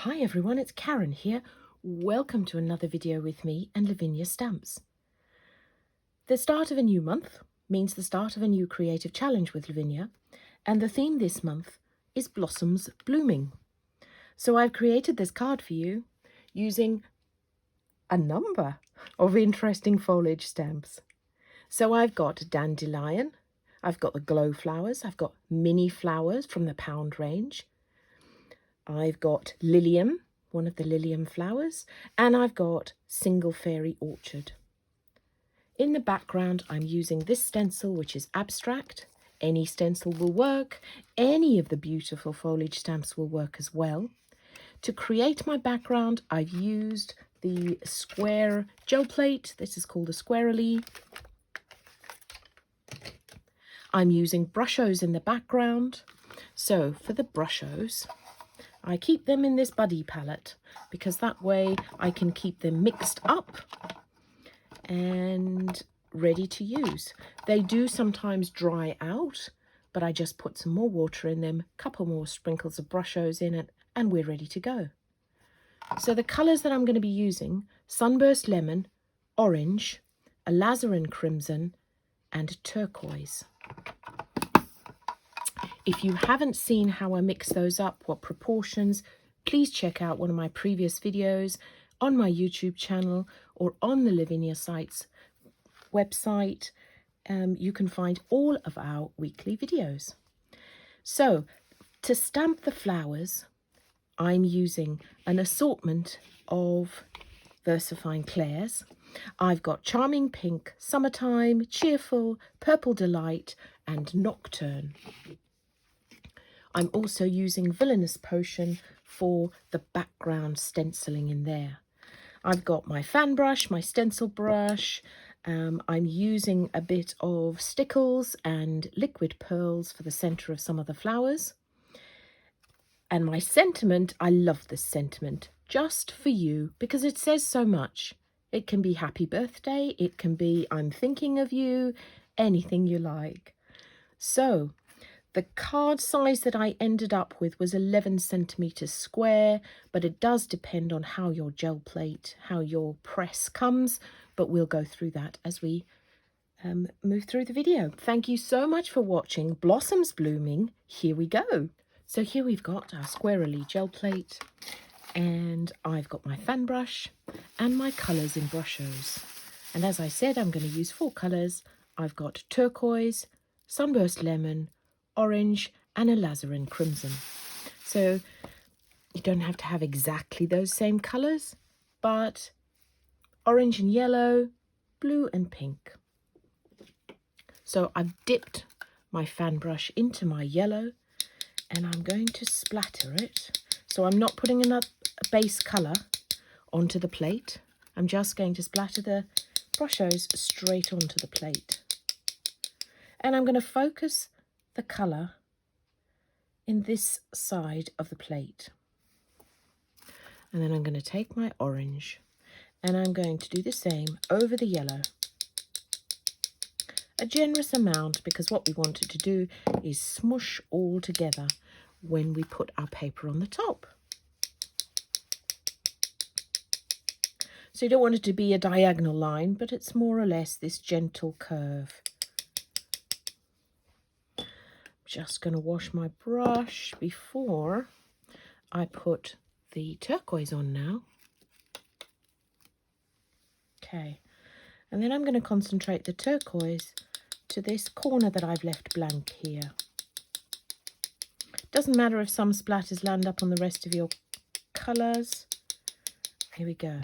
Hi everyone, it's Karen here. Welcome to another video with me and Lavinia Stamps. The start of a new month means the start of a new creative challenge with Lavinia, and the theme this month is Blossoms Blooming. So I've created this card for you using a number of interesting foliage stamps. So I've got dandelion, I've got the glow flowers, I've got mini flowers from the pound range, I've got lilium, one of the lilium flowers, and I've got single fairy orchard. In the background, I'm using this stencil, which is abstract. Any stencil will work. Any of the beautiful foliage stamps will work as well. To create my background, I've used the square gel plate. This is called a squarely. I'm using brushos in the background. So for the brushos, I keep them in this buddy palette because that way I can keep them mixed up and ready to use. They do sometimes dry out, but I just put some more water in them, a couple more sprinkles of brushos in it, and we're ready to go. So the colours that I'm going to be using: Sunburst Lemon, Orange, Alizarin Crimson, and Turquoise. If you haven't seen how I mix those up, what proportions, please check out one of my previous videos on my YouTube channel or on the Lavinia Sites website. You can find all of our weekly videos. So to stamp the flowers, I'm using an assortment of VersaFine Clairs. I've got Charming Pink, Summertime, Cheerful, Purple Delight, and Nocturne. I'm also using Villainous Potion for the background stenciling in there. I've got my fan brush, my stencil brush. I'm using a bit of Stickles and liquid pearls for the centre of some of the flowers. And my sentiment, I love this sentiment, just for you, because it says so much. It can be happy birthday, it can be I'm thinking of you, anything you like. So the card size that I ended up with was 11 centimetres square, but it does depend on how your gel plate, how your press comes, but we'll go through that as we move through the video. Thank you so much for watching Blossoms Blooming. Here we go. So here we've got our squarely gel plate, and I've got my fan brush and my colours in brushos. And as I said, I'm going to use 4 colours. I've got turquoise, sunburst lemon, orange, and alizarin crimson. So you don't have to have exactly those same colours, but orange and yellow, blue and pink. So I've dipped my fan brush into my yellow, and I'm going to splatter it. So I'm not putting a base colour onto the plate. I'm just going to splatter the brushos straight onto the plate. And I'm going to focus the colour in this side of the plate. And then I'm going to take my orange and I'm going to do the same over the yellow. A generous amount, because what we wanted to do is smush all together when we put our paper on the top. So you don't want it to be a diagonal line, but it's more or less this gentle curve. Just going to wash my brush before I put the turquoise on now. Okay, and then I'm going to concentrate the turquoise to this corner that I've left blank here. Doesn't matter if some splatters land up on the rest of your colours. Here we go.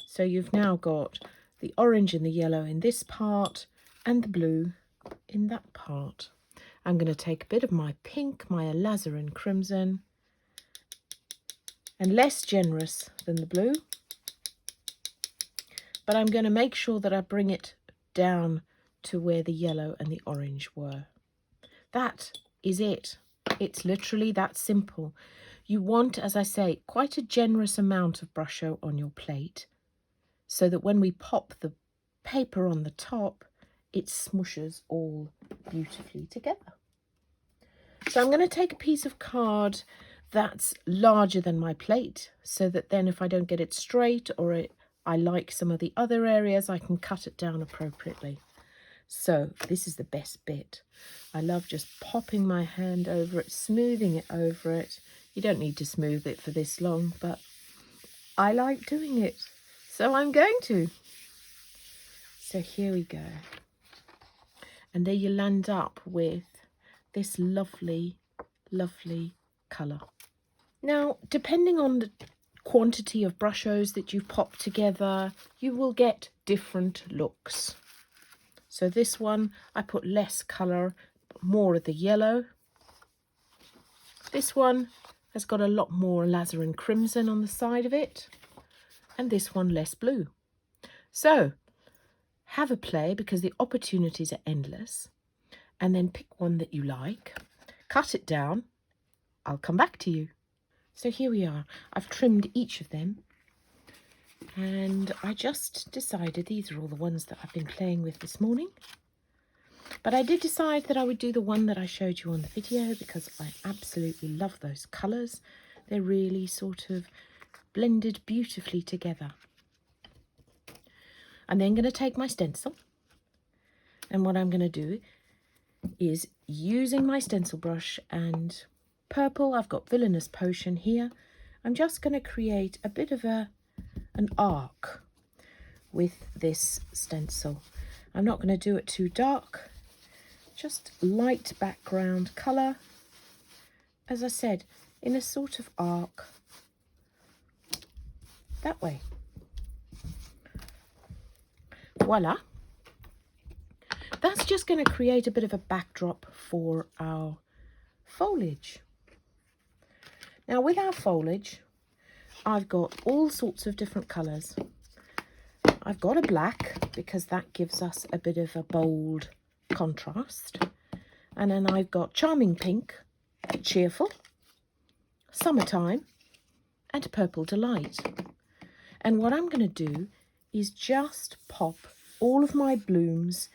So you've now got the orange and the yellow in this part and the blue in that part. I'm going to take a bit of my pink, my alizarin crimson, and less generous than the blue, but I'm going to make sure that I bring it down to where the yellow and the orange were. That is it. It's literally that simple. You want, as I say, quite a generous amount of brusho on your plate so that when we pop the paper on the top, it smushes all beautifully together. So I'm going to take a piece of card that's larger than my plate, so that then if I don't get it straight or I like some of the other areas, I can cut it down appropriately. So this is the best bit. I love just popping my hand over it, smoothing it over it. You don't need to smooth it for this long, but I like doing it, so I'm going to. So here we go. And there you land up with this lovely, lovely colour. Now, depending on the quantity of brushos that you've popped together, you will get different looks. So this one, I put less colour, more of the yellow. This one has got a lot more alizarin crimson on the side of it. And this one less blue. So, have a play because the opportunities are endless. And then pick one that you like. Cut it down. I'll come back to you. So here we are. I've trimmed each of them. And I just decided these are all the ones that I've been playing with this morning. But I did decide that I would do the one that I showed you on the video because I absolutely love those colours. They're really sort of blended beautifully together. I'm then going to take my stencil. And what I'm going to do is using my stencil brush and purple, I've got Villainous Potion here. I'm just going to create a bit of an arc with this stencil. I'm not going to do it too dark, just light background colour. As I said, in a sort of arc, that way. Voila. That's just going to create a bit of a backdrop for our foliage. Now with our foliage, I've got all sorts of different colours. I've got a black because that gives us a bit of a bold contrast. And then I've got Charming Pink, Cheerful, Summertime, and Purple Delight. And what I'm going to do is just pop all of my blooms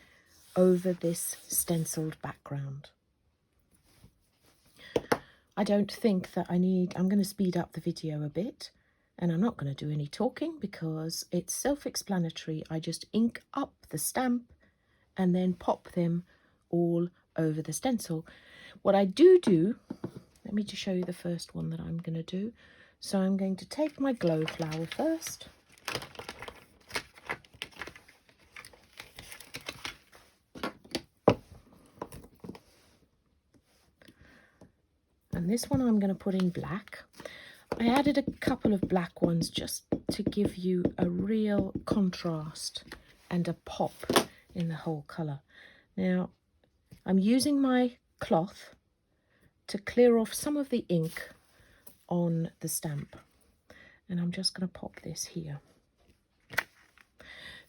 over this stenciled background. I don't think that I'm going to speed up the video a bit, and I'm not going to do any talking because it's self-explanatory. I just ink up the stamp and then pop them all over the stencil. What I do, let me just show you the first one that I'm going to do. So I'm going to take my glow flower first. And this one I'm going to put in black. I added a couple of black ones just to give you a real contrast and a pop in the whole colour. Now, I'm using my cloth to clear off some of the ink on the stamp. And I'm just going to pop this here.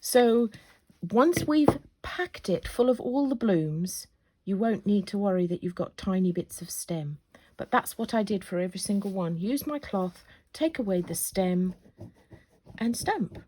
So once we've packed it full of all the blooms, you won't need to worry that you've got tiny bits of stem. But that's what I did for every single one. Use my cloth, take away the stem, and stamp.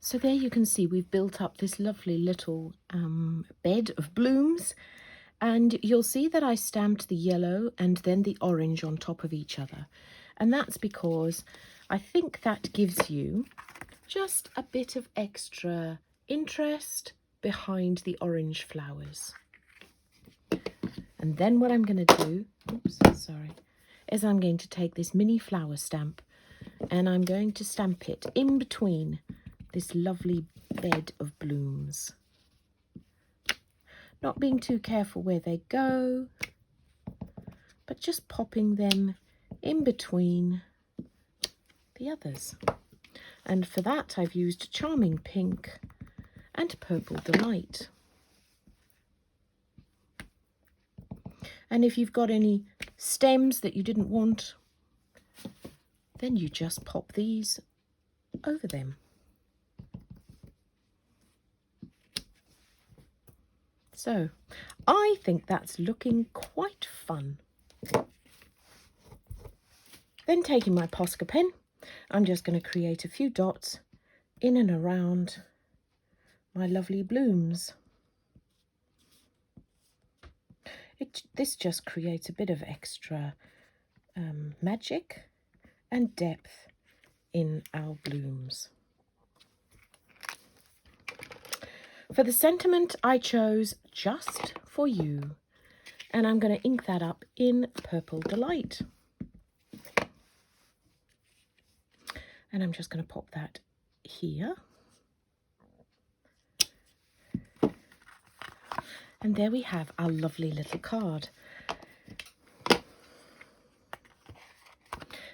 So there you can see we've built up this lovely little bed of blooms, And you'll see that I stamped the yellow and then the orange on top of each other. And that's because I think that gives you just a bit of extra interest behind the orange flowers. And then what I'm going to do, is I'm going to take this mini flower stamp and I'm going to stamp it in between this lovely bed of blooms. Not being too careful where they go, but just popping them in between the others. And for that I've used Charming Pink and Purple Delight. And if you've got any stems that you didn't want, then you just pop these over them. So I think that's looking quite fun. Then taking my Posca pen, I'm just going to create a few dots in and around my lovely blooms. This just creates a bit of extra magic and depth in our blooms. For the sentiment, I chose Just For You, and I'm going to ink that up in Purple Delight. And I'm just going to pop that here. And there we have our lovely little card.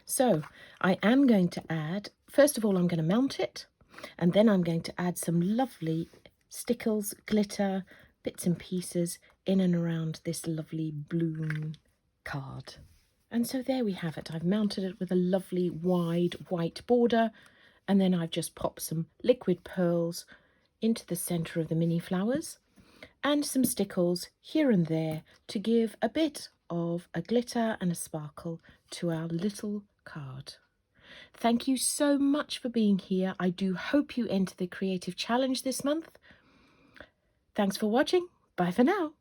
So I am going to add, first of all, I'm going to mount it, and then I'm going to add some lovely stickles, glitter, bits and pieces in and around this lovely bloom card. And so there we have it. I've mounted it with a lovely wide white border, and then I've just popped some liquid pearls into the centre of the mini flowers and some stickles here and there to give a bit of a glitter and a sparkle to our little card. Thank you so much for being here. I do hope you enter the creative challenge this month. Thanks for watching. Bye for now.